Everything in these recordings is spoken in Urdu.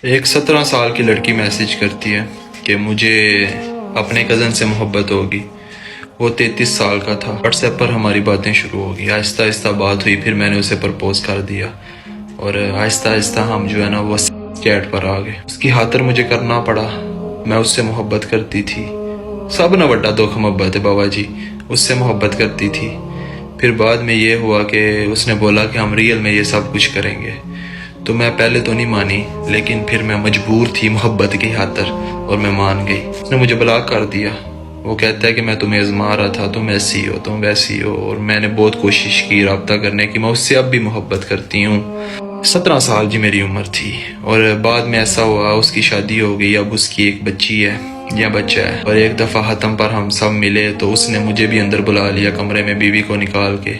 ایک 17 سال کی لڑکی میسج کرتی ہے کہ مجھے اپنے کزن سے محبت ہوگی. وہ 33 سال کا تھا. واٹس ایپ پر ہماری باتیں شروع ہو گئی. آہستہ آہستہ بات ہوئی. پھر میں نے اسے پرپوز کر دیا اور آہستہ آہستہ ہم جو ہے نا وہ چیٹ پر آ گئے. اس کی خاطر مجھے کرنا پڑا. میں اس سے محبت کرتی تھی. سب نہ بڑا دکھ محبت ہے بابا جی. اس سے محبت کرتی تھی. پھر بعد میں یہ ہوا کہ اس نے بولا کہ ہم ریئل میں یہ سب کچھ کریں گے. تو میں پہلے تو نہیں مانی، لیکن پھر میں مجبور تھی محبت کی خاطر اور میں مان گئی. اس نے مجھے بلاک کر دیا. وہ کہتا ہے کہ میں تمہیں آزما رہا تھا، تم ایسی ہو تم ویسی ہو، اور میں نے بہت کوشش کی رابطہ کرنے کی. میں اس سے اب بھی محبت کرتی ہوں. 17 سال جی میری عمر تھی. اور بعد میں ایسا ہوا اس کی شادی ہو گئی. اب اس کی ایک بچی ہے یا بچہ ہے. اور ایک دفعہ ختم پر ہم سب ملے تو اس نے مجھے بھی اندر بلا لیا کمرے میں، بیوی کو نکال کے،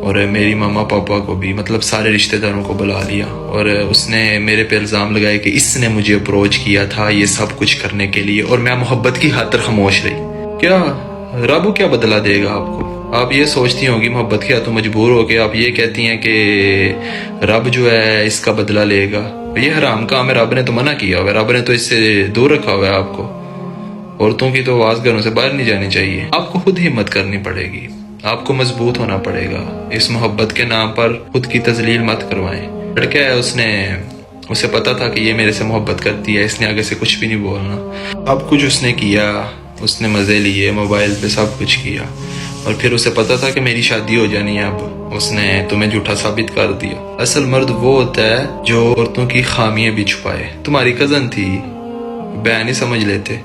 اور میری ماما پاپا کو بھی، مطلب سارے رشتہ داروں کو بلا لیا. اور اس نے میرے پہ الزام لگایا کہ اس نے مجھے اپروچ کیا تھا یہ سب کچھ کرنے کے لیے، اور میں محبت کی خاطر خاموش رہی. کیا رب کیا بدلہ دے گا آپ کو؟ آپ یہ سوچتی ہوں گی محبت کیا تو مجبور ہو کے آپ یہ کہتی ہیں کہ رب جو ہے اس کا بدلہ لے گا. یہ حرام کام ہے. رب نے تو منع کیا ہوا ہے. رب نے تو اس سے دور رکھا ہوا ہے آپ کو. عورتوں کی تو آواز گھروں سے باہر نہیں جانی چاہیے. آپ کو خود ہمت کرنی پڑے گی. آپ کو مضبوط ہونا پڑے گا. اس محبت کے نام پر خود کی تذلیل مت کروائیں. لڑکا ہے، اسے پتا تھا کہ یہ میرے سے محبت کرتی ہے. اس نے آگے سے کچھ بھی نہیں بولنا. اب کچھ اس نے کیا، اس نے مزے لیے، موبائل پہ سب کچھ کیا. اور پھر اسے پتا تھا کہ میری شادی ہو جانی ہے. اب اس نے تمہیں جھوٹا ثابت کر دیا. اصل مرد وہ ہوتا ہے جو عورتوں کی خامیاں بھی چھپائے. تمہاری کزن تھی، بہن ہی سمجھ لیتے،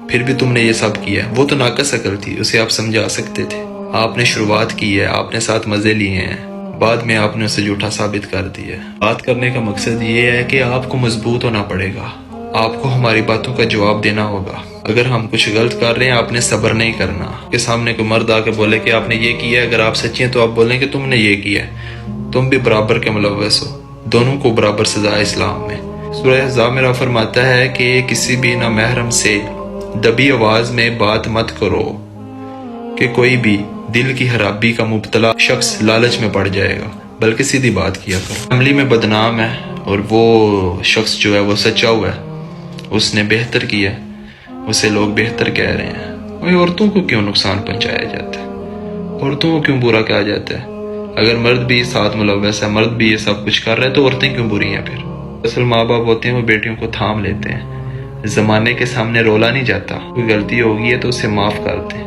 پھر بھی تم نے یہ سب کیا. وہ تو ناقص عقل تھی، اسے آپ سمجھا سکتے تھے. آپ نے شروعات کی ہے، آپ نے ساتھ مزے لیے ہیں، بعد میں آپ نے اسے جھوٹا ثابت کر دیا. بات کرنے کا مقصد یہ ہے کہ آپ کو مضبوط ہونا پڑے گا. آپ کو ہماری باتوں کا جواب دینا ہوگا. اگر ہم کچھ غلط کر رہے ہیں آپ نے صبر نہیں کرنا کہ سامنے کوئی مرد آ کے بولے کہ آپ نے یہ کیا ہے. اگر آپ سچی ہیں تو آپ بولیں کہ تم نے یہ کیا ہے. تم بھی برابر کے ملوث ہو. دونوں کو برابر سزا ہے اسلام میں. سورہ احزاب میں فرماتا ہے کہ کسی بھی نامحرم سے دبی آواز میں بات مت کرو کہ کوئی بھی دل کی خرابی کا مبتلا شخص لالچ میں پڑ جائے گا، بلکہ سیدھی بات کیا کرو. عملی میں بدنام ہے اور وہ شخص جو ہے وہ سچا ہوا ہے. اس نے بہتر کیا، اسے لوگ بہتر کہہ رہے ہیں. وہ عورتوں کو کیوں نقصان پہنچایا جاتا ہے؟ عورتوں کو کیوں برا کہا جاتا ہے؟ اگر مرد بھی ساتھ ملوث ہے، مرد بھی یہ سب کچھ کر رہے ہیں، تو عورتیں کیوں بری ہیں پھر؟ اصل ماں باپ ہوتے ہیں وہ بیٹیوں کو تھام لیتے ہیں. زمانے کے سامنے رولا نہیں جاتا. کوئی غلطی ہوگی ہے تو اسے معاف کر دیں.